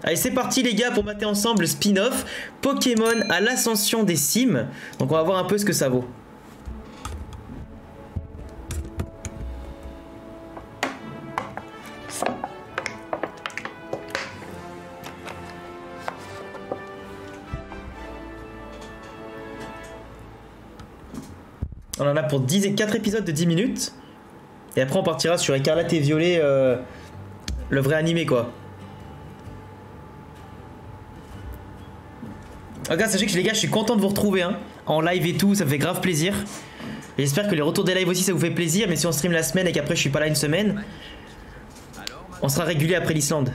Allez, c'est parti les gars pour mater ensemble le spin-off Pokémon à l'ascension des cimes. Donc on va voir un peu ce que ça vaut. On en a pour 4 épisodes de 10 minutes. Et après on partira sur Écarlate et Violet, le vrai animé quoi. Regarde, sachez que les gars, je suis content de vous retrouver hein, en live et tout, ça me fait grave plaisir. J'espère que les retours des lives aussi ça vous fait plaisir, mais si on stream la semaine et qu'après je suis pas là une semaine, on sera régulier après l'Islande.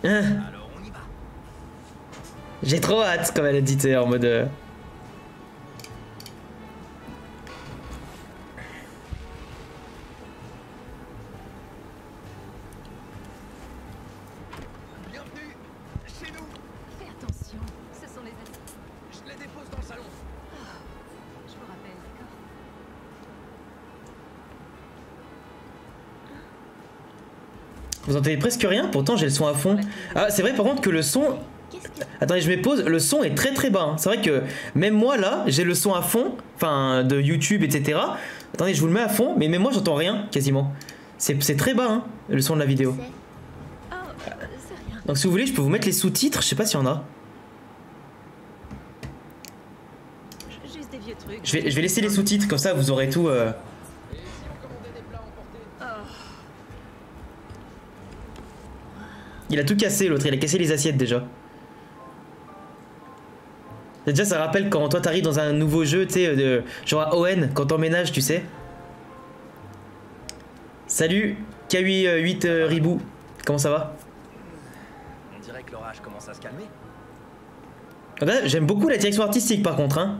Hein, j'ai trop hâte, comme elle a dit, en mode... Vous entendez presque rien, pourtant j'ai le son à fond. Ah, c'est vrai par contre que le son... Attendez, je me pose, le son est très très bas. Hein. C'est vrai que même moi là, j'ai le son à fond, enfin de YouTube, etc. Attendez, je vous le mets à fond, mais même moi j'entends rien quasiment. C'est très bas, hein, le son de la vidéo. Donc si vous voulez, je peux vous mettre les sous-titres, je sais pas s'il y en a. Je vais laisser les sous-titres, comme ça vous aurez tout... Il a tout cassé l'autre, il a cassé les assiettes déjà. Déjà ça rappelle quand toi t'arrives dans un nouveau jeu, tu sais, genre à ON, quand t'emménages, tu sais. Salut, K8 Ribou, comment ça va? On dirait que l'orage commence à se calmer. J'aime beaucoup la direction artistique par contre, hein.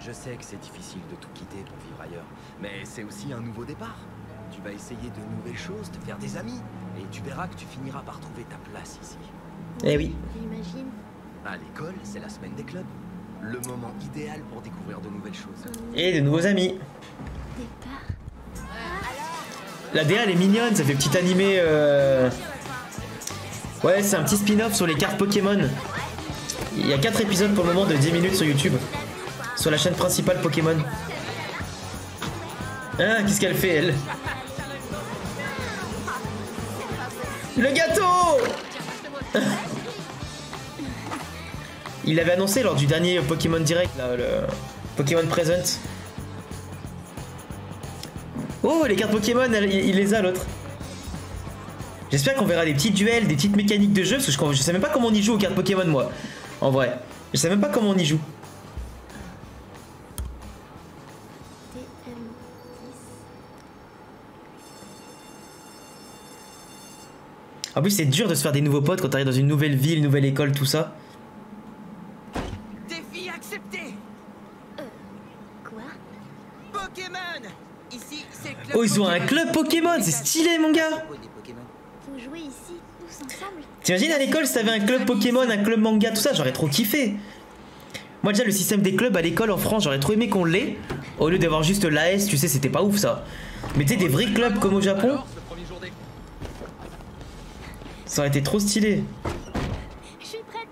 Je sais que c'est difficile de tout quitter pour vivre ailleurs, mais c'est aussi un nouveau départ. Tu vas essayer de nouvelles choses, te faire des amis, et tu verras que tu finiras par trouver ta place ici. Eh oui. J'imagine. À l'école, c'est la semaine des clubs. Le moment idéal pour découvrir de nouvelles choses. Et de nouveaux amis. Départ. La DA elle est mignonne, ça fait petit animé. Ouais, c'est un petit spin-off sur les cartes Pokémon. Il y a 4 épisodes pour le moment de 10 minutes sur YouTube. Sur la chaîne principale Pokémon. Ah, qu'est-ce qu'elle fait elle? Le gâteau! Il l'avait annoncé lors du dernier Pokémon Direct, là, le Pokémon Present. Oh, les cartes Pokémon, il les a l'autre. J'espère qu'on verra des petits duels, des petites mécaniques de jeu, parce que je sais même pas comment on y joue aux cartes Pokémon, moi. En vrai. Je sais même pas comment on y joue. En plus, c'est dur de se faire des nouveaux potes quand t'arrives dans une nouvelle ville, nouvelle école, tout ça. Défi accepté. Quoi? Pokémon. Ici, c'est le club. Oh, ils ont un club Pokémon, c'est stylé, mon gars. Vous jouez ici, tous ensemble? T'imagines à l'école si t'avais un club Pokémon, un club manga, tout ça, j'aurais trop kiffé. Moi déjà le système des clubs à l'école en France, j'aurais trop aimé qu'on l'ait. Au lieu d'avoir juste l'AS, tu sais, c'était pas ouf ça. Mais tu sais, des vrais clubs comme au Japon, ça aurait été trop stylé. Je suis prête.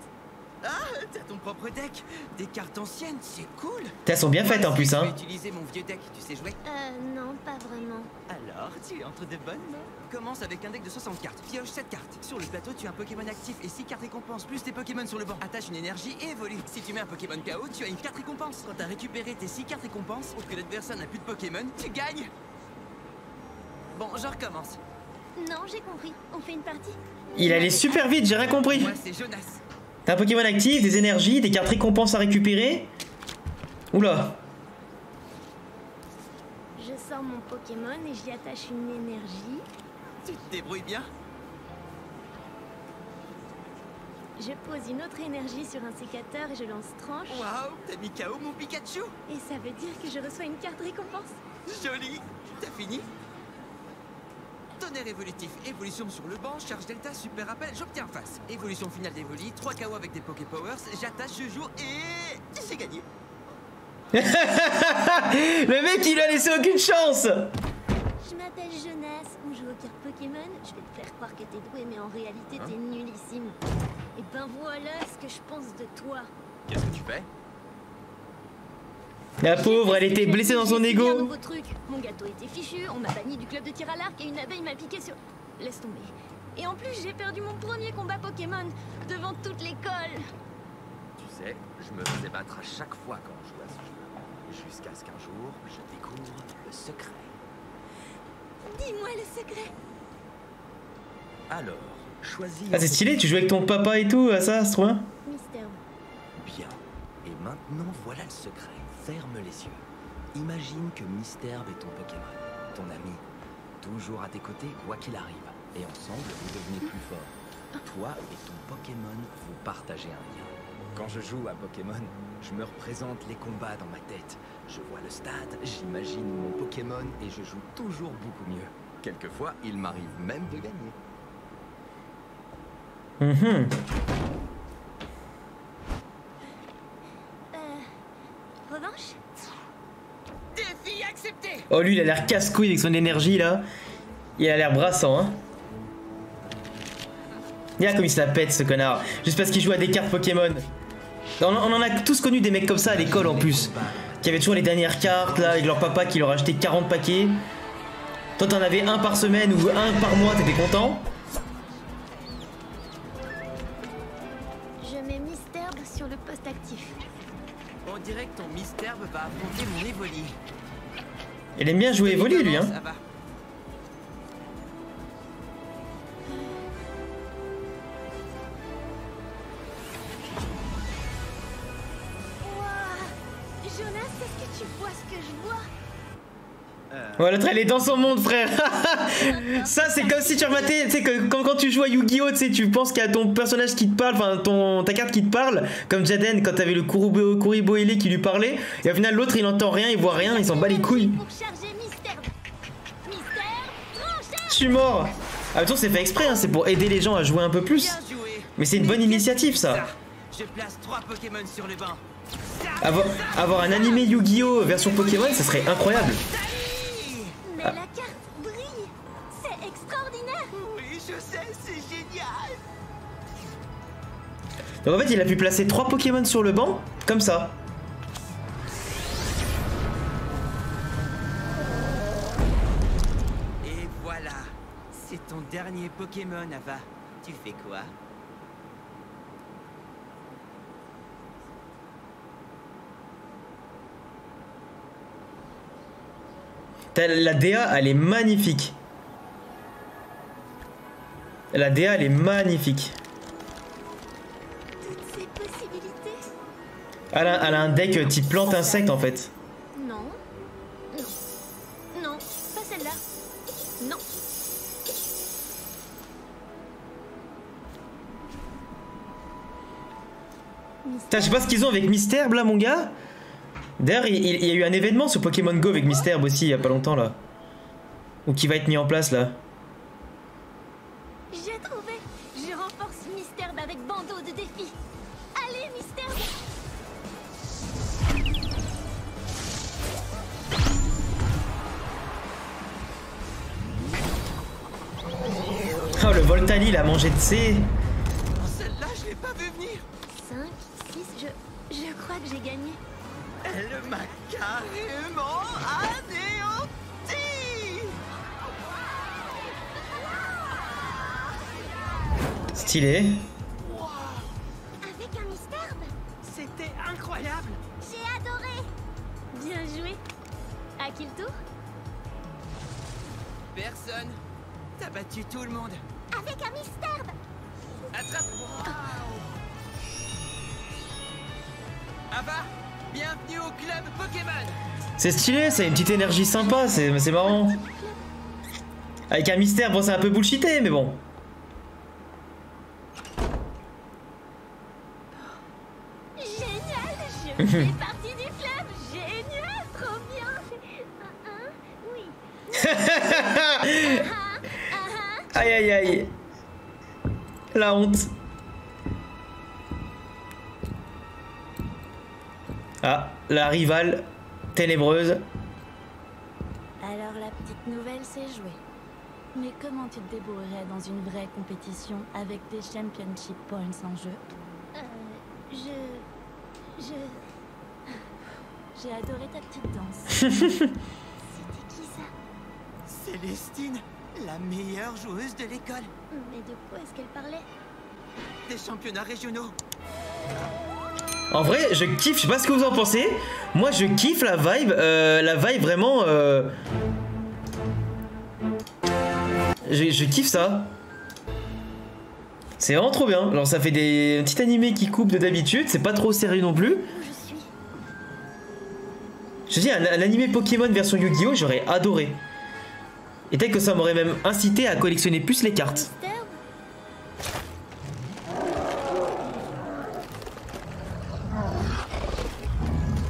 Ah, t'as ton propre deck. Des cartes anciennes, c'est cool. Elles sont bien faites en plus, Je hein. vais utiliser mon vieux deck, tu sais jouer? Non, pas vraiment. Alors, tu es entre de bonnes mains. Commence avec un deck de 60 cartes, pioche 7 cartes. Sur le plateau, tu as un Pokémon actif et 6 cartes récompenses, plus tes Pokémon sur le banc. Attache une énergie et évolue. Si tu mets un Pokémon KO, tu as une carte récompense. Quand t'as récupéré tes 6 cartes récompenses, ou que l'adversaire n'a plus de Pokémon, tu gagnes. Bon, je recommence. Non, j'ai compris. On fait une partie? Il allait super vite, j'ai rien compris. Moi, c'est Jonas. T'as un Pokémon actif, des énergies, des cartes récompenses à récupérer. Oula. Je sors mon Pokémon et j'y attache une énergie. Tu te débrouilles bien? Je pose une autre énergie sur un sécateur et je lance tranche. Waouh, t'as mis KO mon Pikachu. Et ça veut dire que je reçois une carte récompense. Joli. T'as fini? Tonnerre évolutif, évolution sur le banc, charge delta, super rappel, j'obtiens face. Évolution finale d'Evoli, 3 KO avec des Poké Powers, j'attache, je joue et j'ai gagné. Le mec, il lui a laissé aucune chance. Je m'appelle Jonas, on joue aux cartes Pokémon. Je vais te faire croire que t'es doué, mais en réalité t'es nullissime. Et ben voilà ce que je pense de toi. Qu'est-ce que tu fais? La pauvre, elle était blessée dans son J'ai essayé un ego. nouveau truc. Mon gâteau était fichu, on m'a banni du club de tir à l'arc et une abeille m'a piqué sur... Laisse tomber. Et en plus, j'ai perdu mon premier combat Pokémon devant toute l'école. Tu sais, je me faisais battre à chaque fois quand on jouait à ce jeu. Jusqu'à ce qu'un jour, je découvre le secret. Dis-moi le secret. Alors, choisis... Ah, c'est stylé, tu joues avec ton papa et tout, à ça, c'est trop bien. Mister. Bien. Et maintenant, voilà le secret. Ferme les yeux. Imagine que Misterbe est ton Pokémon, ton ami. Toujours à tes côtés, quoi qu'il arrive. Et ensemble, vous devenez plus forts. Toi et ton Pokémon, vous partagez un lien. Quand je joue à Pokémon, je me représente les combats dans ma tête. Je vois le stade, j'imagine mon Pokémon et je joue toujours beaucoup mieux. Quelquefois, il m'arrive même de gagner. Revanche? Défi accepté. Oh, lui, il a l'air casse-couille avec son énergie, là. Il a l'air brassant, hein. Regarde comme il se la pète, ce connard. Juste parce qu'il joue à des cartes Pokémon. On en a tous connu des mecs comme ça à l'école, en plus. Qui avaient toujours les dernières cartes, là, avec leur papa qui leur achetait 40 paquets. Toi, t'en avais un par semaine ou un par mois, t'étais content. Je mets Misterbe sur le poste actif. On dirait que ton Misterbe va affronter mon Evoli. Il aime bien jouer Evoli, lui, hein. Ça va. Jonas, est-ce que tu vois ce que je vois? Ouais, l'autre, elle est dans son monde, frère. Ça, c'est comme si tu rematais, tu sais, que quand tu joues à Yu-Gi-Oh, tu sais, tu penses qu'il y a ton personnage qui te parle, enfin, ta carte qui te parle, comme Jaden, quand t'avais le Kuriboele qui lui parlait, et au final, l'autre, il entend rien, il voit rien, il s'en bat les couilles. Pour charger Misterbe. Misterbe, tranchez! Je suis mort. Ah, mais c'est fait exprès, hein, c'est pour aider les gens à jouer un peu plus. Bien joué. Mais c'est une bonne initiative, ça. Je place 3 Pokémon sur le banc. Avoir un animé Yu-Gi-Oh version Pokémon, ça serait incroyable. Mais la carte brille. C'est extraordinaire. Oui, je sais, c'est génial. Donc en fait, il a pu placer 3 Pokémon sur le banc, comme ça. Et voilà, c'est ton dernier Pokémon, Ava. Tu fais quoi? La DA, elle est magnifique. La DA, elle est magnifique. Toutes ces possibilités. Elle a un deck type plante insecte en fait. Non. Non. Non, pas celle-là. Non. Putain, je sais pas ce qu'ils ont avec Misterbe là, mon gars. D'ailleurs, il y a eu un événement sur Pokémon Go avec Misterbe aussi, il y a pas longtemps là. Ou qui va être mis en place là. J'ai trouvé. Je renforce Misterbe avec bandeau de défi. Allez, Misterbe. Oh, le Voltali, il a mangé de C. Celle-là, je l'ai pas vu venir. 5, 6, je crois que j'ai gagné. Elle m'a carrément anéanti. Stylé. Avec un Misterbe. C'était incroyable. J'ai adoré. Bien joué. À qui le tour? Personne. T'as battu tout le monde. Avec un Misterbe. Attrape-moi. Ava, bienvenue au club Pokémon. C'est stylé, c'est une petite énergie sympa, c'est marrant. Avec un Misterbe, bon, c'est un peu bullshité, mais bon. Génial, je fais partie du club. Génial, trop bien. Oui. Aïe aïe aïe. La honte. Ah, la rivale ténébreuse. Alors la petite nouvelle s'est jouée. Mais comment tu te débrouillerais dans une vraie compétition avec des championship points en jeu? J'ai adoré ta petite danse. C'était qui ça? Célestine, la meilleure joueuse de l'école. Mais de quoi est-ce qu'elle parlait? Des championnats régionaux. En vrai, je kiffe, je sais pas ce que vous en pensez. Moi, je kiffe la vibe vraiment. Je kiffe ça. C'est vraiment trop bien. Alors, ça fait des petits animés qui coupent de d'habitude. C'est pas trop sérieux non plus. Où je suis? Je te dis, un animé Pokémon version Yu-Gi-Oh! J'aurais adoré. Et peut-être que ça m'aurait même incité à collectionner plus les cartes. Mystère?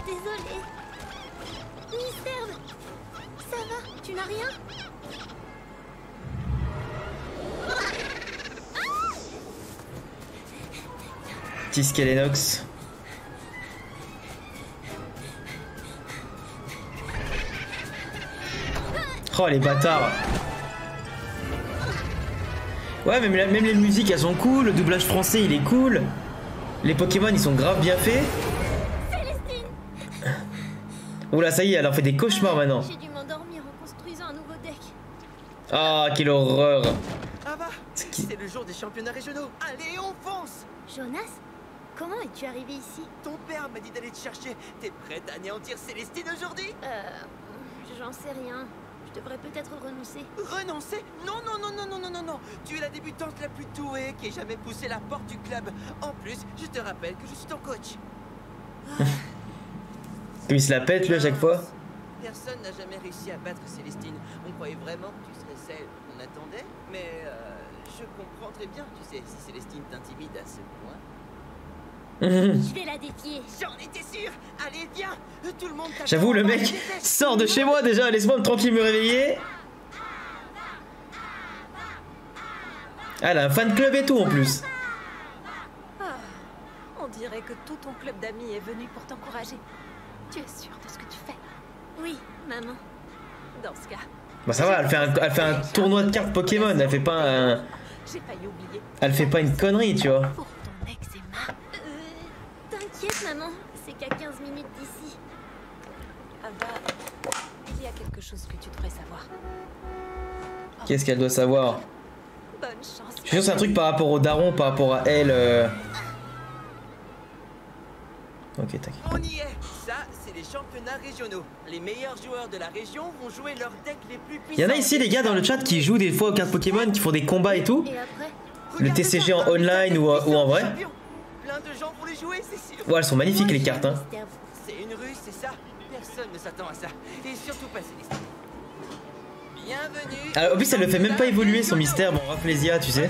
Désolée. Mystère, ça va? Tu n'as rien? Petit Skelenox. Oh les bâtards. Ouais, même les musiques elles sont cool, le doublage français il est cool. Les Pokémon ils sont grave bien faits. Célestine! Oula ça y est, elle en fait des cauchemars maintenant. J'ai dû m'endormir en construisant un nouveau deck. Ah quelle horreur. Ah bah, qui- c'est le jour des championnats régionaux. Allez, on fonce! Jonas? Comment es-tu arrivé ici? Ton père m'a dit d'aller te chercher. T'es prête à anéantir Célestine aujourd'hui? J'en sais rien. Je devrais peut-être renoncer. Renoncer? Non, non, non, non, non, non, non, non. Tu es la débutante la plus douée qui ait jamais poussé la porte du club. En plus, je te rappelle que je suis ton coach. Il se la pète lui à chaque fois. Personne n'a jamais réussi à battre Célestine. On croyait vraiment que tu serais celle qu'on attendait, mais je comprends très bien, tu sais, si Célestine t'intimide à ce point. Je vais la défier. J'en étais sûr. Allez, viens. Tout le monde t'attend. J'avoue le mec sort de chez moi déjà, laisse-moi tranquille me réveiller. Ah, elle a un fan club et tout en plus. On dirait que tout ton club d'amis est venu pour t'encourager. Tu es sûre de ce que tu fais? Oui, maman. Dans ce cas, Bah ça va, elle fait un tournoi de cartes Pokémon, elle fait pas un... j'ai failli oublier. Elle fait pas une connerie, tu vois. Pour ton eczéma. T'inquiète, maman. C'est qu'à 15 minutes d'ici. Ava, il y a quelque chose que tu devrais savoir. Qu'est-ce qu'elle doit savoir? Bonne chance. Je suis sûr que c'est un truc par rapport au daron, par rapport à elle. Ok, tac. On y est. Ça, c'est les championnats régionaux. Les meilleurs joueurs de la région vont jouer leurs decks les plus puissants. Il y en a ici les gars dans le chat qui jouent des fois aux cartes Pokémon, qui font des combats et tout. Et après? Le TCG en online ou en vrai. Plein de gens vont les jouer, c'est sûr. Ouais, elles sont magnifiques les cartes, hein. Mystère. C'est une ruse, c'est ça. Personne ne s'attend à ça. Et surtout pas Célestine. Bienvenue. Alors, en plus, elle le fait même pas évoluer son mystère, bon, Rafflesia, tu sais.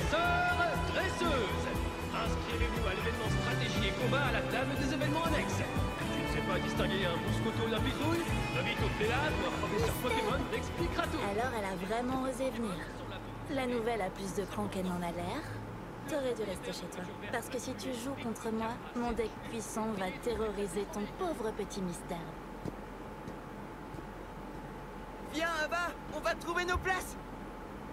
Dresseuse. Inscrivez-vous à l'événement stratégie et combat à la table des événements annexes. Tu ne sais pas distinguer un mousqueton d'un pitouille? Invite au pléiade ou un professeur Pokémon t'expliquera tout. Alors elle a vraiment osé venir. La nouvelle a plus de cran qu'elle n'en a l'air. T'aurais dû rester chez toi. Parce que si tu joues contre moi, mon deck puissant va terroriser ton pauvre petit mystère. Viens, Ava, on va trouver nos places.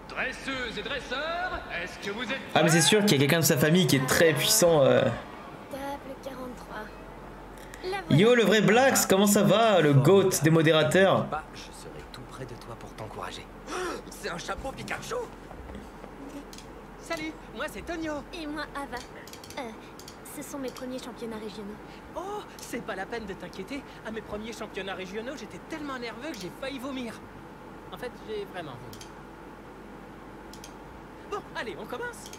Dresseuse et dresseurs, est-ce que vous êtes Ah, mais c'est sûr qu'il y a quelqu'un de sa famille qui est très puissant. Table 43. La voilà. Yo, le vrai Blax, comment ça va? Le GOAT des modérateurs. Bah, je serai tout près de toi pour t'encourager. C'est un chapeau Pikachu. Salut, moi c'est Tonio. Et moi, Ava. Ce sont mes premiers championnats régionaux. Oh, c'est pas la peine de t'inquiéter. À mes premiers championnats régionaux, j'étais tellement nerveux que j'ai failli vomir. En fait, j'ai vraiment vomi. Bon, allez, on commence.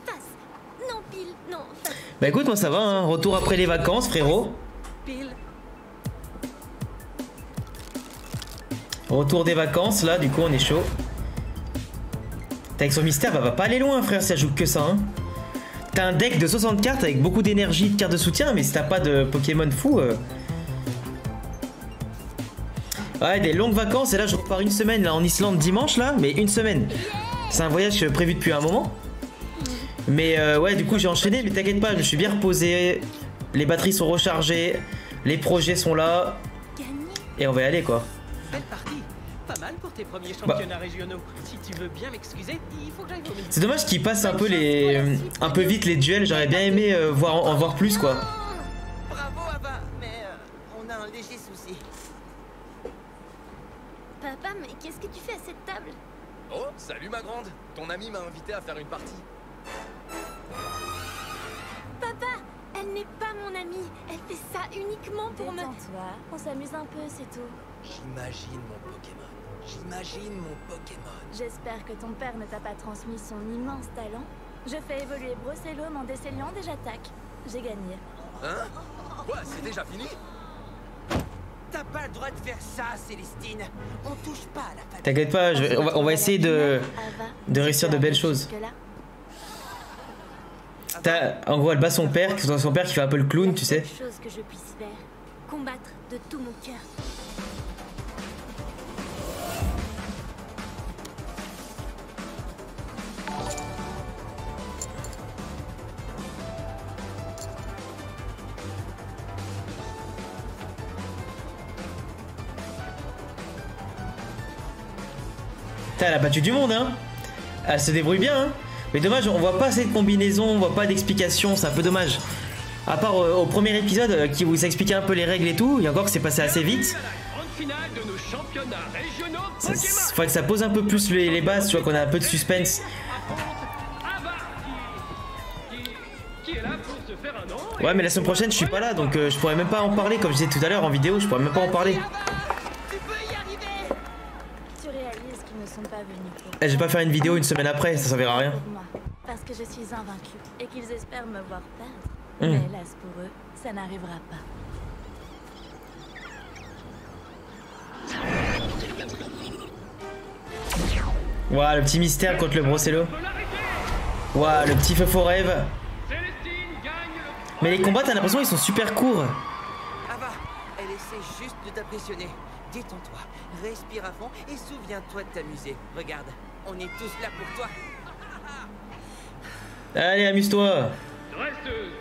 Face. Non, pile. Non, face. Bah écoute, moi ça va, hein. Retour après les vacances, frérot. Pile. Retour des vacances, là, du coup, on est chaud. T'as avec son mystère, bah va pas aller loin, frère, si elle joue que ça, hein. T'as un deck de 60 cartes avec beaucoup d'énergie, de cartes de soutien, mais si t'as pas de Pokémon fou... Ouais, des longues vacances, et là je repars une semaine là en Islande dimanche, là, mais une semaine. C'est un voyage prévu depuis un moment. Mais ouais, du coup j'ai enchaîné, mais t'inquiète pas, je me suis bien reposé. Les batteries sont rechargées. les projets sont là, Gagner. et on va y aller quoi. Belle partie. Pas mal pour tes premiers championnats régionaux. Si tu veux bien m'excuser, il faut que j'aille vomir. C'est dommage qu'ils passent un peu vite les duels, j'aurais bien aimé en voir plus quoi. Bravo Ava, mais on a un léger souci. Papa, mais qu'est-ce que tu fais à cette table? Oh, salut ma grande. Ton amie m'a invité à faire une partie. Papa, elle n'est pas mon amie. Elle fait ça uniquement pour me... Détends-toi, on s'amuse un peu, c'est tout. J'imagine mon Pokémon. J'imagine mon Pokémon. J'espère que ton père ne t'a pas transmis son immense talent. Je fais évoluer Brocellum en décéliant et j'attaque. J'ai gagné. Hein? Quoi, c'est déjà fini? T'as pas le droit de faire ça, Célestine. On touche pas à la famille. T'inquiète pas, on va essayer de réussir de belles choses. En gros, elle bat son père qui fait un peu le clown, tu sais. Chose que je puisse faire. Combattre de tout mon cœur. Elle a battu du monde, hein. Elle se débrouille bien, hein. Mais dommage, on voit pas cette combinaison, on voit pas d'explication, c'est un peu dommage. À part au premier épisode où ça expliquait un peu les règles et tout, et encore que c'est passé assez vite. Faudrait que ça pose un peu plus les bases, tu vois, qu'on a un peu de suspense. Ouais, mais la semaine prochaine, je suis pas là, donc je pourrais même pas en parler, comme je disais tout à l'heure en vidéo, je pourrais même pas en parler. Je vais pas faire une vidéo une semaine après, ça servira à rien. Parce que je suis invaincue et qu'ils espèrent me voir perdre. Mais hélas pour eux, ça n'arrivera pas. Ouah, le petit mystère contre le Brocellum. Ouah, le petit feu faux rêve. Mais les combats, t'as l'impression qu'ils sont super courts. Ava, elle essaie juste de t'impressionner. Détends-toi, respire à fond et souviens-toi de t'amuser. Regarde, on est tous là pour toi. Allez, amuse-toi. Dresseur,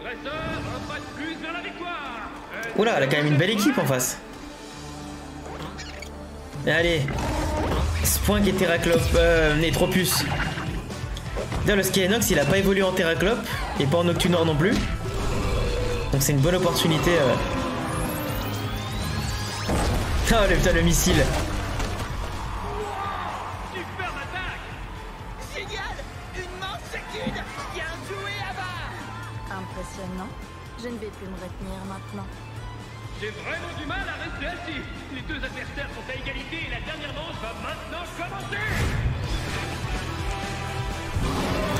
un pas de plus vers la victoire. Oula, elle a quand même une belle équipe en face. Allez. Spoink et Terraclope, et Tropius. D'ailleurs, le Skyenox, il a pas évolué en Terraclope et pas en Noctunor non plus. Donc c'est une bonne opportunité. Ah, putain, le missile. Super attaque. Génial. Une manche bien joué, Ava. Impressionnant. Je ne vais plus me retenir maintenant. J'ai vraiment du mal à rester assis. Les deux adversaires sont à égalité et la dernière manche va maintenant commencer.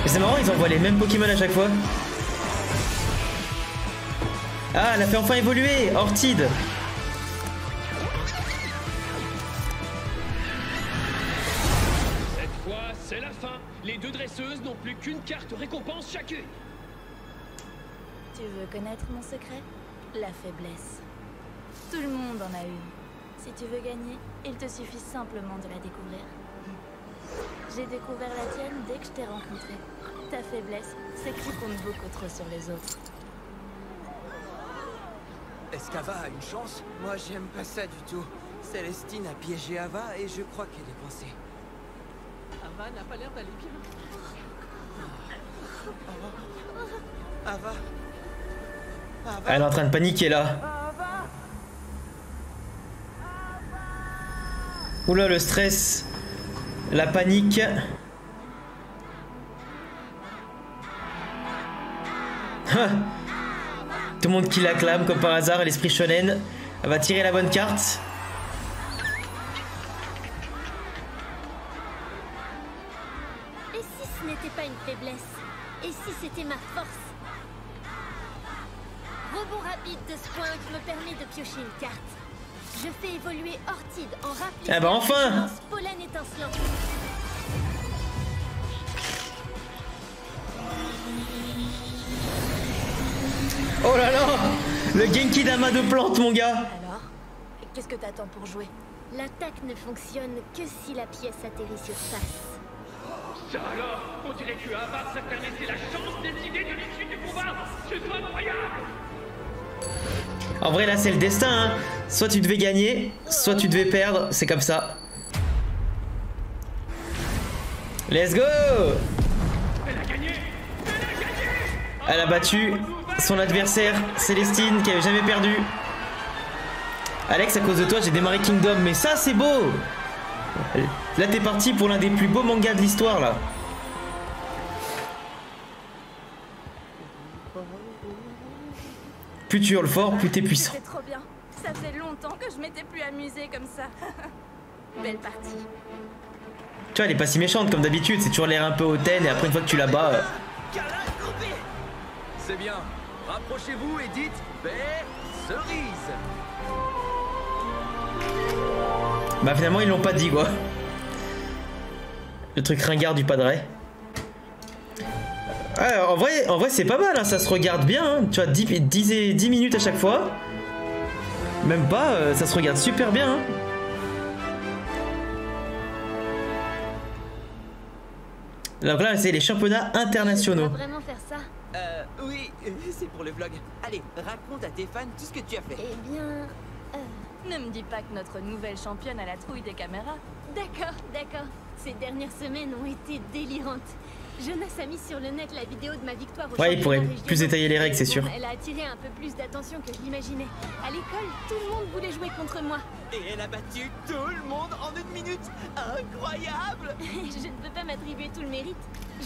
Et c'est marrant, ils envoient les mêmes Pokémon à chaque fois. Ah, elle a fait enfin évoluer, Orchid. Cette fois, c'est la fin. Les deux dresseuses n'ont plus qu'une carte récompense chacune. Tu veux connaître mon secret? La faiblesse. Tout le monde en a une. Si tu veux gagner, il te suffit simplement de la découvrir. J'ai découvert la tienne dès que je t'ai rencontré. Ta faiblesse, c'est que tu comptes beaucoup trop sur les autres. Est-ce qu'Ava a une chance? Moi, j'aime pas ça du tout. Célestine a piégé Ava et je crois qu'elle est coincée. Ava n'a pas l'air d'aller bien. Ava. Elle est en train de paniquer là. Oula, le stress. La panique. Tout le monde qui l'acclame comme par hasard, l'esprit shonen. Elle va tirer la bonne carte. Et si ce n'était pas une faiblesse? Et si c'était ma force? Rebond rapide de Spoink me permet de piocher une carte. Je fais évoluer Orchid en rapide. Ah bah enfin! Pollen étincelant. Oh là là! Le Genki Dama de plantes, mon gars! Alors, qu'est-ce que t'attends pour jouer? L'attaque ne fonctionne que si la pièce atterrit sur face. Ça alors, on dirait que Ava ça permettait la chance de décider de l'issue du combat. C'est incroyable. En vrai, là, c'est le destin. Hein. Soit tu devais gagner, soit tu devais perdre. C'est comme ça. Let's go! Elle a battu son adversaire, Célestine, qui avait jamais perdu. Alex, à cause de toi, j'ai démarré Kingdom. Mais ça, c'est beau! Là, t'es parti pour l'un des plus beaux mangas de l'histoire, là. Plus tu hurles fort, plus t'es puissant. C'est trop bien. Ça faisait longtemps que je m'étais plus amusée comme ça. Belle partie. Tu vois, elle est pas si méchante comme d'habitude. C'est toujours l'air un peu hautaine et après, une fois que tu la bats... C'est bien. Rapprochez-vous et dites paix, cerise. Bah finalement ils l'ont pas dit quoi. Le truc ringard du padre. Ah, en vrai c'est pas mal, hein, ça se regarde bien. Hein. Tu vois, 10 minutes à chaque fois. Même pas, ça se regarde super bien. Hein. Donc là c'est les championnats internationaux. Tu vas vraiment faire ça? Oui, c'est pour le vlog. Allez, raconte à tes fans tout ce que tu as fait. Eh bien... Ne me dis pas que notre nouvelle championne a la trouille des caméras. D'accord, d'accord. Ces dernières semaines ont été délirantes. Jonas a mis sur le net la vidéo de ma victoire au Ouais, il pourrait championnat plus détailler les règles, c'est sûr. Elle a attiré un peu plus d'attention que je l'imaginais. À l'école, tout le monde voulait jouer contre moi. Et elle a battu tout le monde en 1 minute. Incroyable. Je ne peux pas m'attribuer tout le mérite.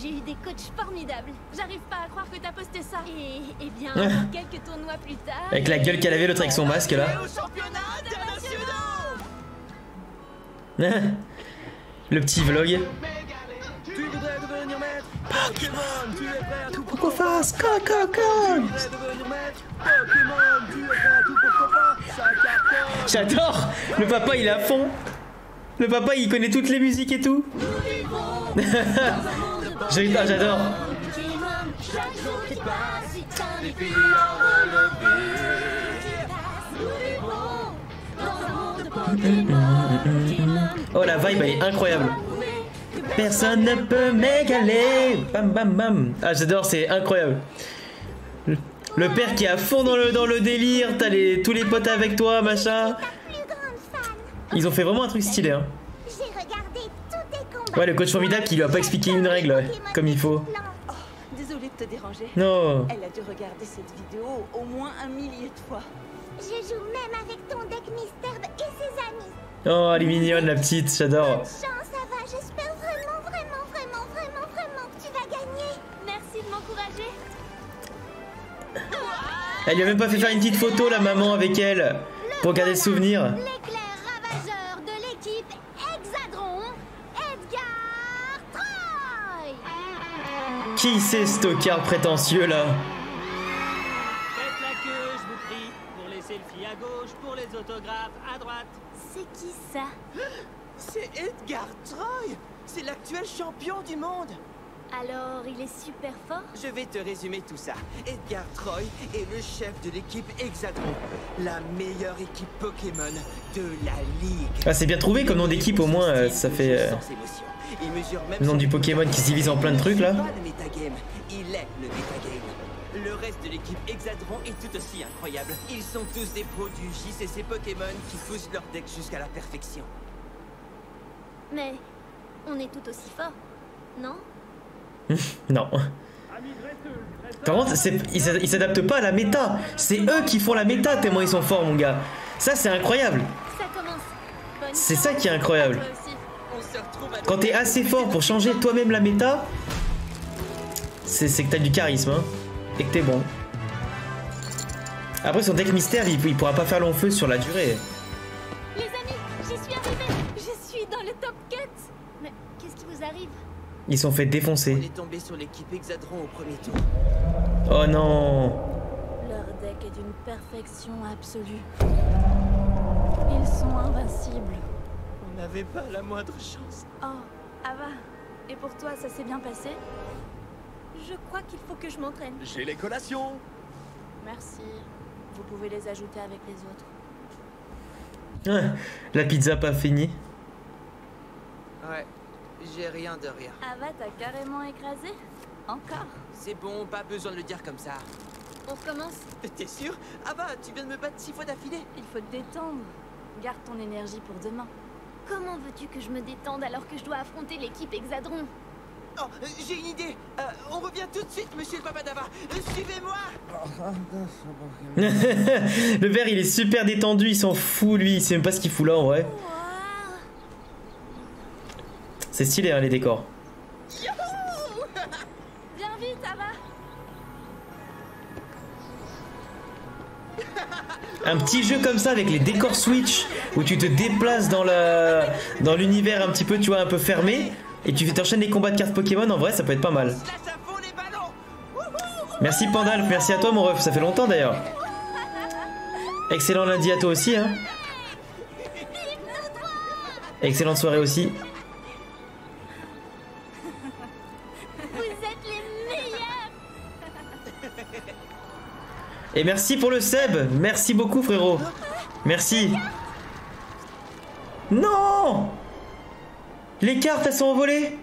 J'ai eu des coachs formidables. J'arrive pas à croire que t'as posté ça. Et bien, quelques tournois plus tard... Avec la gueule qu'elle avait l'autre avec son masque là. Aux championnats internationaux. Le petit vlog. Tu voudrais devenir maître Pokémon, tu es prêt à tout pour Qu'on fasse Tu voudrais devenir maître Pokémon, tu es prêt à tout pour ton papa. Ça cartonne. J'adore. Le papa il est à fond. Le papa il connaît toutes les musiques et tout. J'adore. Oh la vibe elle est incroyable. Personne ne peut m'égaler. Bam bam bam. Ah j'adore, c'est incroyable. Le père qui est à fond dans le délire. T'as tous les potes avec toi machin. Ils ont fait vraiment un truc stylé hein. Ouais, le coach formidable qui lui a pas expliqué une règle ouais, comme il faut. Oh, désolée de te déranger. Non. Elle a dû regarder cette vidéo au moins 1 millier de fois. Je joue même avec ton deck Misterbe et ses amis. Oh, elle est mignonne la petite, j'adore. Chance, ça va. J'espère vraiment que tu vas gagner. Merci de m'encourager. Elle lui a même pas fait faire une petite photo la maman avec elle pour garder le souvenir. L'éclair ravageur de l'équipe Hexadron, Edgar Troy. Qui c'est ce tocard prétentieux là? Faites la queue, je vous prie, pour les selfies à gauche, pour les autographes à droite. C'est qui ça? C'est Edgar Troy. C'est l'actuel champion du monde. Alors, il est super fort? Je vais te résumer tout ça. Edgar Troy est le chef de l'équipe Hexadron, la meilleure équipe Pokémon de la ligue. Ah c'est bien trouvé comme nom d'équipe au moins, ça fait le nom du Pokémon qui se divise en plein de trucs là. Pas le metagame, il est le metagame. Le reste de l'équipe Hexadron est tout aussi incroyable. Ils sont tous des pros du JCC Pokémon qui poussent leur deck jusqu'à la perfection. Mais on est tout aussi fort, non? Non. Par contre, ils s'adaptent pas à la méta. C'est eux qui font la méta tellement ils sont forts mon gars. Ça c'est incroyable. Ça commence. Bonne C'est ça qui est incroyable. Toi aussi. On se retrouve à Quand t'es assez fort pour changer toi-même la méta, c'est que t'as du charisme hein, et que t'es bon. Après son deck mystère, il pourra pas faire long feu sur la durée. Les amis, j'y suis arrivée. Je suis dans le top 4. Mais qu'est-ce qui vous arrive? Ils sont fait On défoncer. est tombé sur l'équipe Hexadron au premier tour. Oh non. Leur deck est d'une perfection absolue. Ils sont invincibles. On n'avait pas la moindre chance. Oh, Ava, et pour toi, ça s'est bien passé? Je crois qu'il faut que je m'entraîne. J'ai les collations. Merci. Vous pouvez les ajouter avec les autres. Ah, la pizza pas finie. Ouais, j'ai rien de rien. Ava t'a carrément écrasé? Encore? C'est bon, pas besoin de le dire comme ça. On recommence? T'es sûr? Ah bah, tu viens de me battre 6 fois d'affilée. Il faut te détendre. Garde ton énergie pour demain. Comment veux-tu que je me détende alors que je dois affronter l'équipe Hexadron? Oh, j'ai une idée. On revient tout de suite, monsieur le Papadava. Suivez-moi. Le verre il est super détendu, il s'en fout lui, il sait même pas ce qu'il fout là en vrai. Wow. C'est stylé hein, les décors. Viens vite, Ava. Un petit jeu comme ça avec les décors Switch où tu te déplaces dans l'univers un petit peu, tu vois, un peu fermé et tu t'enchaînes les combats de cartes Pokémon, en vrai ça peut être pas mal. Merci Pandalf, merci à toi mon ref, ça fait longtemps d'ailleurs. Excellent lundi à toi aussi hein. Excellente soirée aussi. Vous êtes les meilleurs. Et merci pour le sub, merci beaucoup frérot. Merci. Non! Les cartes elles sont envolées.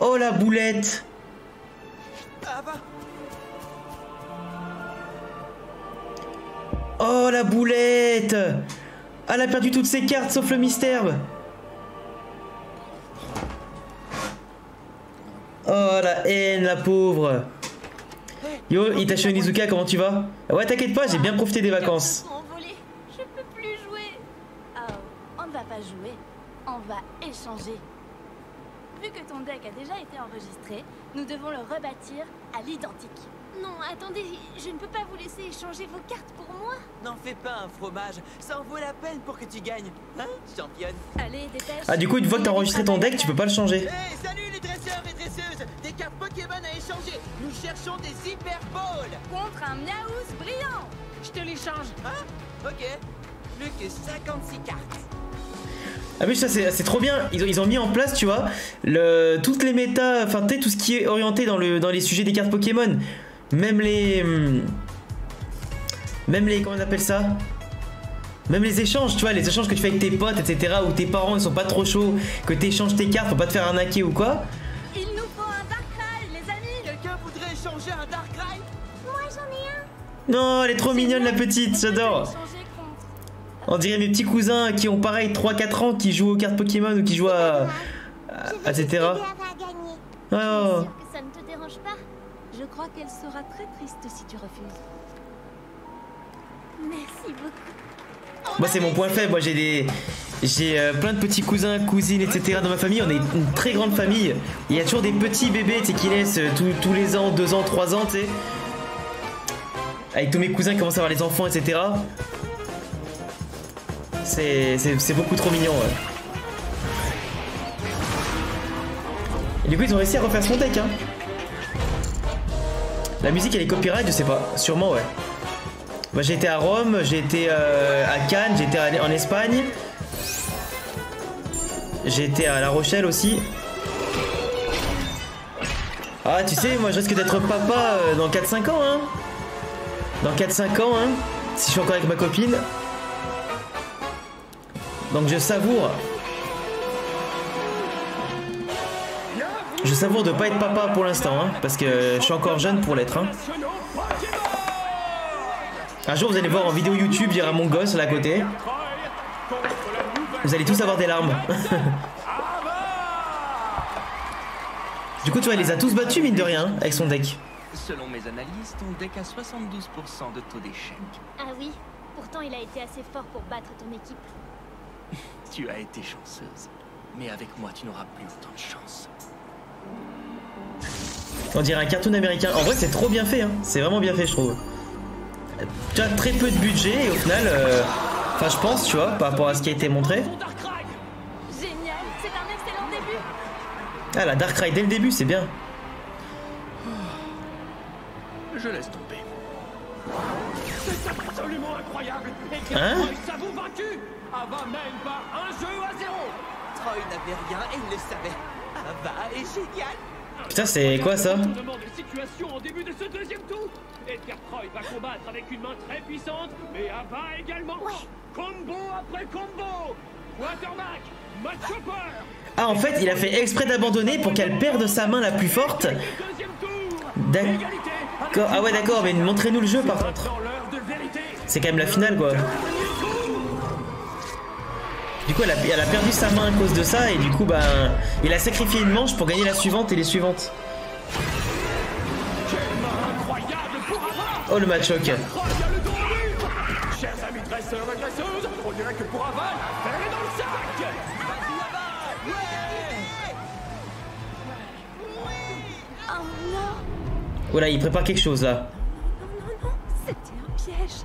Oh la boulette. Oh la boulette. Elle a perdu toutes ses cartes sauf le Misterbe. Oh la haine, la pauvre. Yo, Itachi Onizuka, comment tu vas? Ouais, t'inquiète pas, j'ai bien profité des vacances. Je peux plus jouer. Oh, on ne va pas jouer. On va échanger. Vu que ton deck a déjà été enregistré, nous devons le rebâtir à l'identique. Non, attendez, je ne peux pas vous laisser échanger vos cartes pour moi. N'en fais pas un fromage, ça en vaut la peine pour que tu gagnes. Hein, championne? Allez, dépêche. Ah, du coup, une fois que t'as enregistré ton deck, tu peux pas le changer. Hey, salut les dresseurs et dresseuses! Des cartes Pokémon à échanger! Nous cherchons des Hyper Balls! Contre un Miaouz brillant. Je te l'échange! Hein? Ok. Plus que 56 cartes. Ah mais ça c'est trop bien, ils ont mis en place tu vois toutes les méta, enfin tu sais tout ce qui est orienté dans les sujets des cartes Pokémon. Même les comment on appelle ça, même les échanges, tu vois, les échanges que tu fais avec tes potes etc, où tes parents ils sont pas trop chauds, que tu échanges tes cartes pour pas te faire arnaquer ou quoi. Il nous faut un Darkrai les amis. Quelqu'un voudrait échanger un Darkrai? Moi j'en ai un. Non elle est trop mignonne la petite, j'adore. On dirait mes petits cousins qui ont pareil 3-4 ans qui jouent aux cartes Pokémon ou qui jouent etc. Oh. Oh. Que ça ne te dérange pas? Je crois qu'elle sera très triste si tu refuses. Merci beaucoup. Moi c'est mon point faible, moi j'ai plein de petits cousins, cousines etc dans ma famille, on est une très grande famille. Il y a toujours des petits bébés tu sais, qui naissent tous les ans, 2 ans, 3 ans tu sais. Avec tous mes cousins qui commencent à avoir les enfants etc. C'est beaucoup trop mignon ouais. Et du coup ils ont réussi à refaire son deck hein. La musique elle est copyright je sais pas, sûrement ouais. Moi j'ai été à Rome, j'ai été à Cannes, j'ai été en Espagne. J'ai été à La Rochelle aussi. Ah tu sais moi je risque d'être papa dans 4-5 ans hein. Dans 4-5 ans hein. Si je suis encore avec ma copine. Donc je savoure. Je savoure de pas être papa pour l'instant hein, parce que je suis encore jeune pour l'être hein. Un jour vous allez voir en vidéo YouTube, il y aura mon gosse là à côté. Vous allez tous avoir des larmes. Du coup tu vois il les a tous battus mine de rien hein, avec son deck. Selon mes analyses, ton deck a 72% de taux d'échec. Ah oui, pourtant il a été assez fort pour battre ton équipe. Tu as été chanceuse. Mais avec moi, tu n'auras plus autant de chance. On dirait un cartoon américain. En vrai, c'est trop bien fait. Hein. C'est vraiment bien fait, je trouve. Tu as très peu de budget et au final... Enfin, je pense, tu vois, par rapport à ce qui a été montré. Génial, c'est un excellent début. Ah, la Darkrai dès le début, c'est bien. Je laisse tomber. C'est absolument incroyable. Et Hein? ça vous vaincu. Ava mène par un jeu à 0. Troy n'avait rien et il le savait. Ava est génial. Putain, c'est quoi ça? Retournement de situation au début de ce deuxième tour. Edgar Troy va combattre avec une main très puissante, mais Ava également. Ouais. Combo après combo. Watermark, match chopper. Ah, en fait, il a fait exprès d'abandonner pour qu'elle perde sa main la plus forte. Deuxième tour. D'accord. Égalité. Ah ouais d'accord, mais montrez-nous le jeu par contre. C'est quand même la finale quoi. Du coup elle a perdu sa main à cause de ça et du coup bah il a sacrifié une manche pour gagner la suivante et les suivantes. Oh le match choc. Chers amis dresseurs et dresseuses, on dirait que pour aval, elle est dans le sac. Oh non. Oh là il prépare quelque chose là. Non, c'était un piège.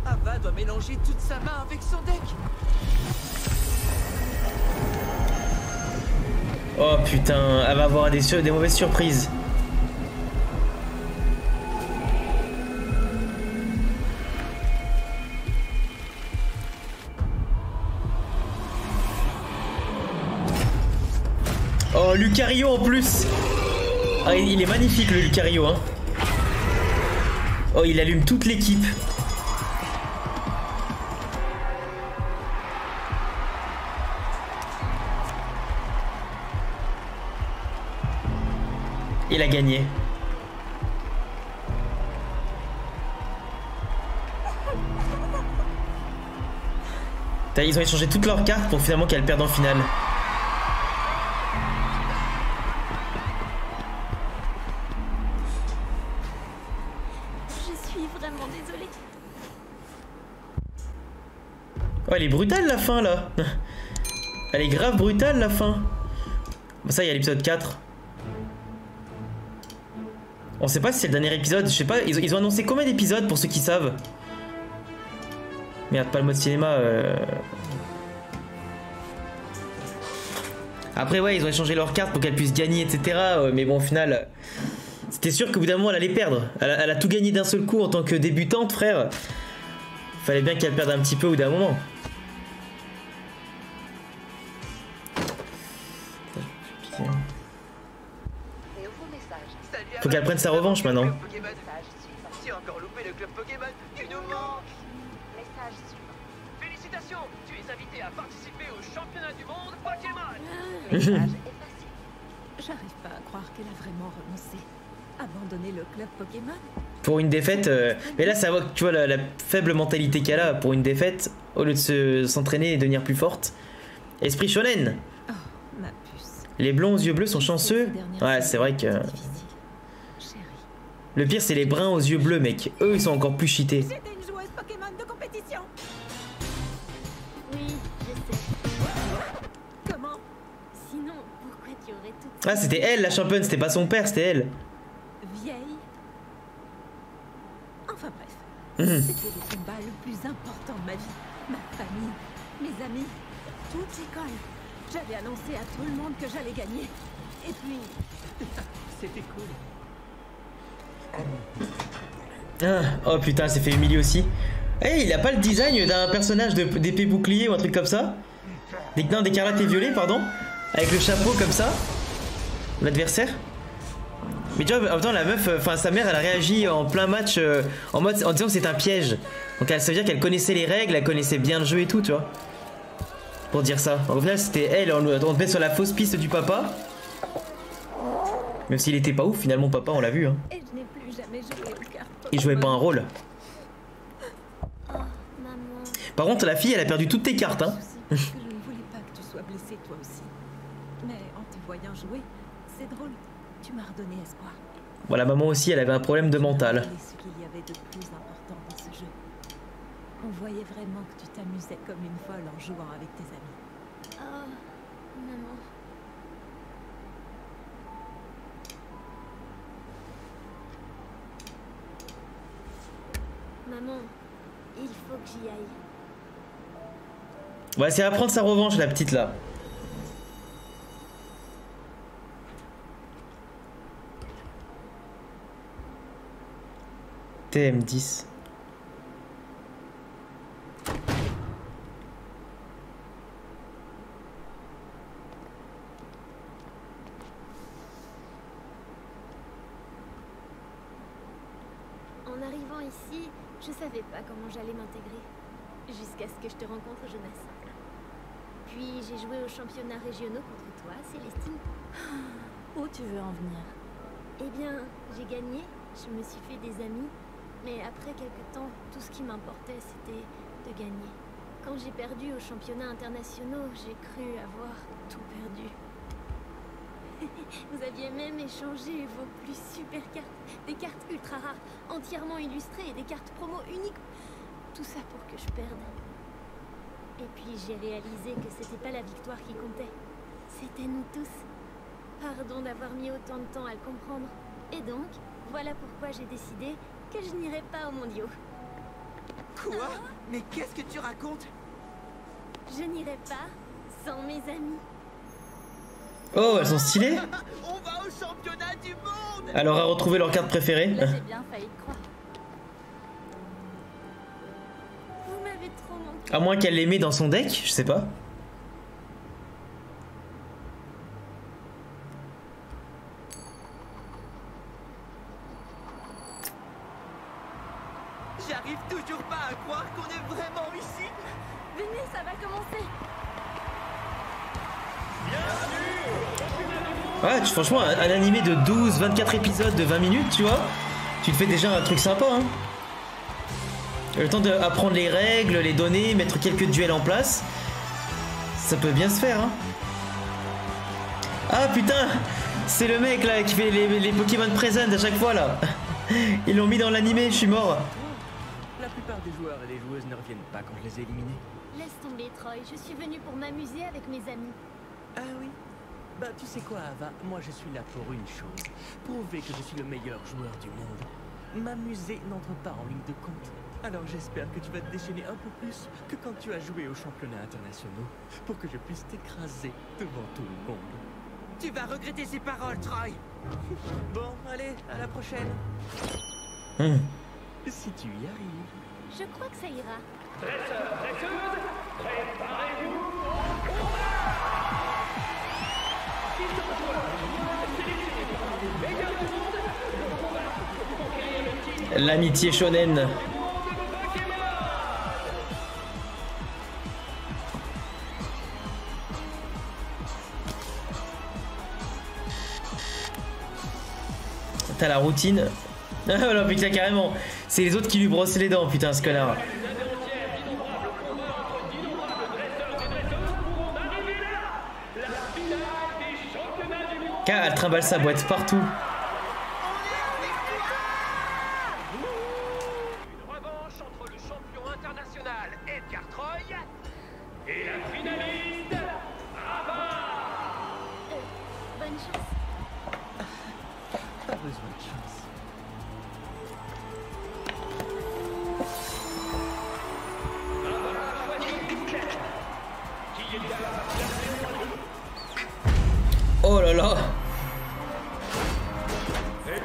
Ava doit mélanger toute sa main avec son deck. Oh putain, elle va avoir des mauvaises surprises. Oh Lucario en plus. Ah, il est magnifique le Lucario hein. Oh il allume toute l'équipe. Il a gagné. Ils ont échangé toutes leurs cartes pour finalement qu'elle perde en finale. Je suis vraiment désolée. Oh elle est brutale la fin là. Elle est grave brutale la fin. Bon, ça il y a l'épisode 4. On sait pas si c'est le dernier épisode, je sais pas, ils ont annoncé combien d'épisodes pour ceux qui savent. Merde, pas le mode cinéma. Après ouais, ils ont échangé leurs cartes pour qu'elle puisse gagner, etc. Mais bon, au final, c'était sûr qu'au bout d'un moment, elle allait perdre. Elle a tout gagné d'un seul coup en tant que débutante, frère. Fallait bien qu'elle perde un petit peu au bout d'un moment. Faut qu'elle prenne sa revanche maintenant. Tu as encore loupé le club Pokémon. Tu nous manques. Message suivant. Félicitations, tu es invité à participer au championnat du monde Pokémon. Message effacé. J'arrive pas à croire qu'elle a vraiment renoncé. Abandonner le club Pokémon. Pour une défaite, mais là ça voit que tu vois la faible mentalité qu'elle a pour une défaite, au lieu de s'entraîner et devenir plus forte. Esprit shonen. Oh, ma puce. Les blonds aux yeux bleus sont chanceux. Ouais, c'est vrai que... Le pire c'est les bruns aux yeux bleus mec, eux ils sont encore plus cheatés. J'étais une joueuse Pokémon de compétition. Oui, je sais. Comment? Sinon, pourquoi tu aurais tout... Ah c'était elle la championne, c'était pas son père, c'était elle. Vieille. Enfin bref. C'était le combat le plus important de ma vie. Ma famille, mes amis, toute l'école. J'avais annoncé à tout le monde que j'allais gagner. Et puis... C'était cool. Ah, oh putain, elle s'est fait humilier aussi. Eh, il a pas le design d'un personnage d'épée bouclier ou un truc comme ça? Non, d'écarlate et violet, pardon. Avec le chapeau comme ça. L'adversaire. Mais tu vois, en même temps, la meuf, enfin sa mère, elle a réagi en plein match en disant que c'est un piège. Donc ça veut dire qu'elle connaissait les règles, elle connaissait bien le jeu et tout, tu vois. Pour dire ça. Donc, au final, c'était elle, on te met sur la fausse piste du papa. Même s'il était pas ouf, finalement, papa, on l'a vu. Hein. Et je n'ai plus jamais joué aux cartes. Il jouait pas un rôle. Oh, maman. Par contre, la fille, elle a perdu toutes tes cartes. Hein. Je ne voulais pas que tu sois blessée toi aussi. Mais en te voyant jouer, c'est drôle. Tu m'as redonné espoir. Voilà, maman aussi, elle avait un problème de mental. Ce qu'il y avait de plus important dans ce jeu. On voyait vraiment que tu t'amusais comme une folle en jouant avec tes amis. Oh, maman. Maman, il faut que j'y aille. Ouais, c'est à prendre sa revanche, la petite là. TM10. En arrivant ici, je savais pas comment j'allais m'intégrer. Jusqu'à ce que je te rencontre, Jonas. Puis j'ai joué aux championnats régionaux contre toi, Célestine. Où tu veux en venir? Eh bien, j'ai gagné, je me suis fait des amis, mais après quelque temps, tout ce qui m'importait, c'était de gagner. Quand j'ai perdu aux championnats internationaux, j'ai cru avoir tout perdu. Vous aviez même échangé vos plus super cartes, des cartes ultra rares, entièrement illustrées et des cartes promo uniques. Tout ça pour que je perde. Et puis j'ai réalisé que c'était pas la victoire qui comptait. C'était nous tous. Pardon d'avoir mis autant de temps à le comprendre. Et donc, voilà pourquoi j'ai décidé que je n'irai pas aux mondiaux. Quoi? Mais qu'est-ce que tu racontes? Je n'irai pas sans mes amis. Oh, elles sont stylées. On va au championnat du monde. Alors à retrouver leur carte préférée. Là, j'ai bien failli te croire. Vous m'avez trop manqué. À moins qu'elle l'ait mis dans son deck, je sais pas. J'arrive toujours pas à croire qu'on est vraiment ici. Venez, ça va commencer. Ouais, franchement, un animé de 12-24 épisodes de 20 minutes, tu vois, tu te fais déjà un truc sympa, hein. Le temps d'apprendre les règles, les données, mettre quelques duels en place, ça peut bien se faire, hein. Ah putain, c'est le mec là qui fait les Pokémon Present à chaque fois là. Ils l'ont mis dans l'animé, je suis mort. La plupart des joueurs et des joueuses ne reviennent pas quand je les ai éliminés. Laisse tomber, Troy. Je suis venue pour m'amuser avec mes amis. Ah oui? Bah tu sais quoi, Ava, moi je suis là pour une chose. Prouver que je suis le meilleur joueur du monde. M'amuser n'entre pas en ligne de compte. Alors j'espère que tu vas te déchaîner un peu plus que quand tu as joué aux championnats internationaux pour que je puisse t'écraser devant tout le monde. Tu vas regretter ces paroles, Troy. Bon, allez, à la prochaine. Si tu y arrives. Je crois que ça ira. Dresseurs, dresseuses, préparez-vous au combat. L'amitié shonen. T'as la routine. Ah voilà, putain, carrément. C'est les autres qui lui brossent les dents, putain, ce connard. Car elle trimballe sa boîte partout. Une revanche entre le champion international Edgar Troy et la finaliste Ava. Bonne chance. Pas besoin de chance. Oh là là.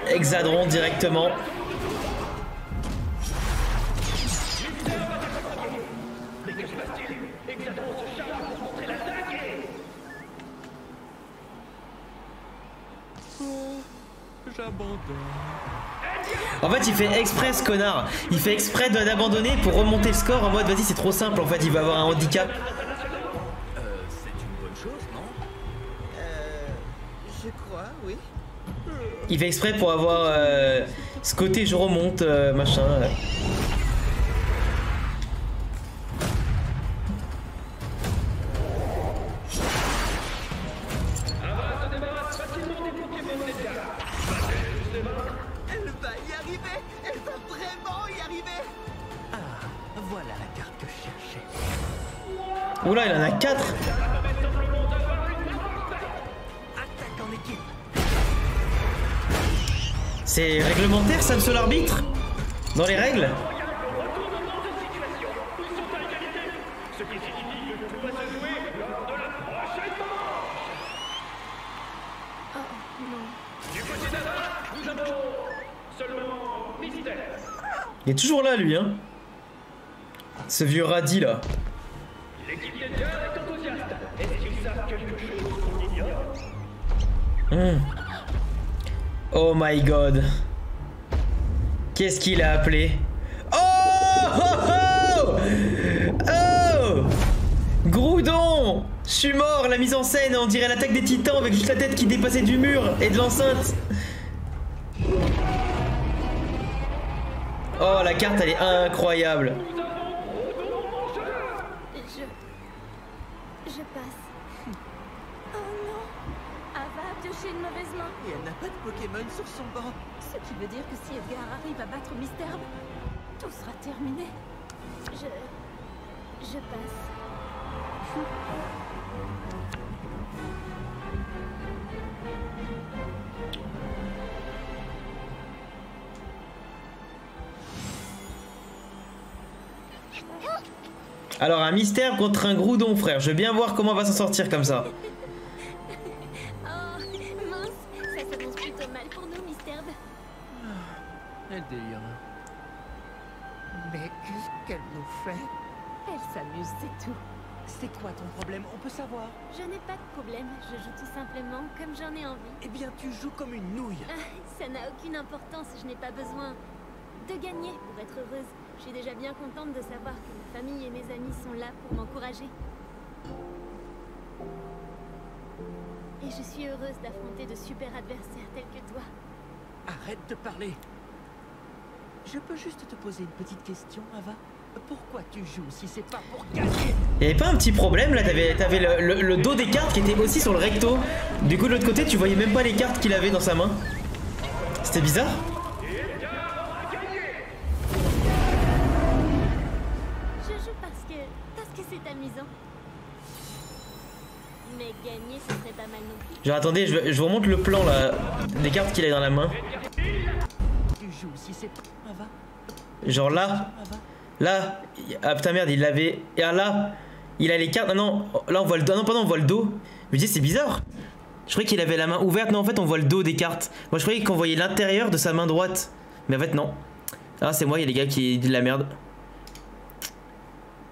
Hexadron directement. J'abandonne. En fait, il fait exprès ce connard. Il fait exprès d'abandonner pour remonter le score en mode vas-y, c'est trop simple. En fait, il va avoir un handicap. C'est une bonne chose, non? Je crois, oui. Il fait exprès pour avoir ce côté je remonte, machin. Elle va y arriver. Elle va vraiment y arriver. Ah, voilà la carte que je cherchais. Oula, il en a 4. Attaque en équipe. C'est réglementaire, ça, monsieur l'arbitre? Dans les règles? Ce qui signifie que tout va se jouer lors de la prochaine manche. Oh, non. Du côté d'Ava, nous avons seulement Mystère. Il est toujours là, lui, hein. Ce vieux radis, là. L'équipe d'Edgar est enthousiaste. Est-ce qu'ils savent quelque chose qu'on ignore? Oh my god. Qu'est-ce qu'il a appelé? Oh, oh, oh, oh, Groudon. Je suis mort, la mise en scène, on dirait l'attaque des titans avec juste la tête qui dépassait du mur et de l'enceinte. Oh, la carte, elle est incroyable. Je passe. Oh non, Ava a pioché une mauvaise main. Et elle n'a pas de Pokémon sur son banc. Ce qui veut dire que si Edgar arrive à battre Mystère, tout sera terminé. Je passe. Alors, un Mystère contre un Groudon, frère. Je veux bien voir comment on va s'en sortir comme ça. Oh, mince, ça s'annonce plutôt mal pour nous, Mystère. Elle délire. Mais qu'est-ce qu'elle nous fait? Elle s'amuse, c'est tout. C'est quoi ton problème? On peut savoir. Je n'ai pas de problème, je joue tout simplement comme j'en ai envie. Eh bien, tu joues comme une nouille. Ça n'a aucune importance, je n'ai pas besoin de gagner pour être heureuse. Je suis déjà bien contente de savoir que ma famille et mes amis sont là pour m'encourager. Et je suis heureuse d'affronter de super adversaires tels que toi. Arrête de parler. Je peux juste te poser une petite question, Ava? Pourquoi tu joues si c'est pas pour gagner? Y'avait pas un petit problème là? T'avais le dos des cartes qui était aussi sur le recto. Du coup, de l'autre côté, tu voyais même pas les cartes qu'il avait dans sa main. C'était bizarre. Je joue parce que c'est amusant. Mais gagner, ce serait pas mal non plus. Genre, attendez, je vous remonte le plan là des cartes qu'il a dans la main. Tu joues si c'est pas... Ava? Genre là. Là, ah putain merde, il l'avait. Et là, il a les cartes. Ah non, là on voit le dos. Ah non, pardon, on voit le dos. Je me dis, c'est bizarre. Je croyais qu'il avait la main ouverte. Non, en fait, on voit le dos des cartes. Moi, je croyais qu'on voyait l'intérieur de sa main droite. Mais en fait, non. Ah, c'est moi, il y a les gars qui disent de la merde.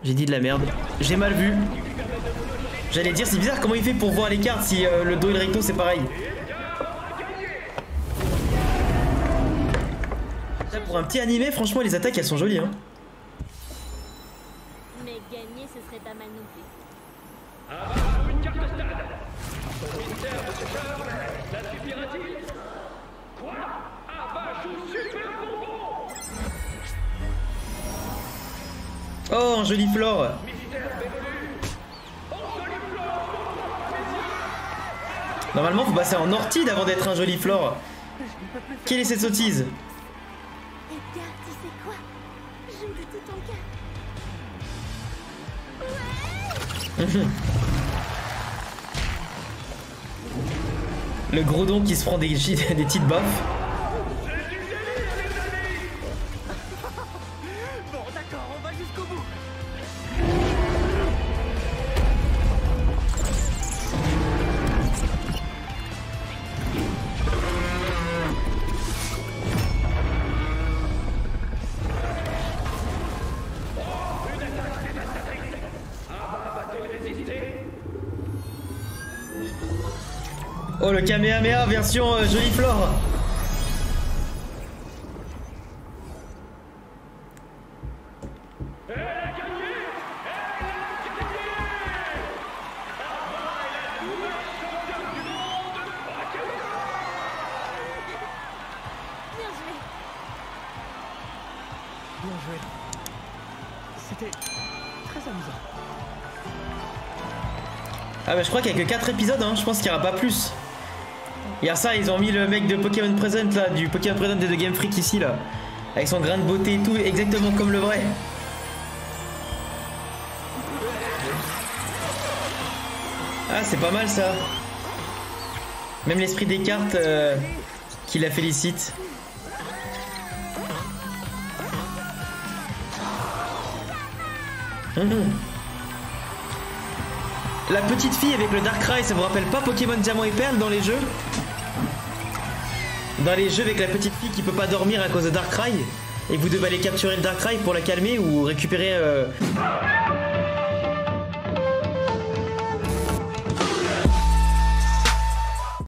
J'ai dit de la merde. J'ai mal vu. J'allais dire, c'est bizarre comment il fait pour voir les cartes si le dos et le recto c'est pareil. Là, pour un petit animé, franchement, les attaques elles sont jolies. Hein. Mais gagner, ce serait pas mal non plus. Une carte stade. Son mystère de ce genre, la suffira-t-il? Quoi? Ava joue super bonbon. Oh, un joli flore. Normalement, faut passer en ortide avant d'être un joli flore. Quelle est cette sottise? Edgar, tu sais quoi? Joue de tout ton cœur. Le Groudon qui se prend des petites baffes. Bon, d'accord, on va jusqu'au bout. Oh, le Kamehameha version jolie flore. Bien joué. C'était très amusant. Ah bah je crois qu'il y a que 4 épisodes, hein. Je pense qu'il n'y aura pas plus. Il y a ça, ils ont mis le mec de Pokémon Present là, du Pokémon Present et de Game Freak ici là. Avec son grain de beauté et tout, exactement comme le vrai. Ah, c'est pas mal ça. Même l'esprit des cartes qui la félicite. La petite fille avec le Darkrai, ça vous rappelle pas Pokémon Diamant et Perle dans les jeux? Dans les jeux avec la petite fille qui peut pas dormir à cause de Darkrai, et vous devez aller capturer le Darkrai pour la calmer ou récupérer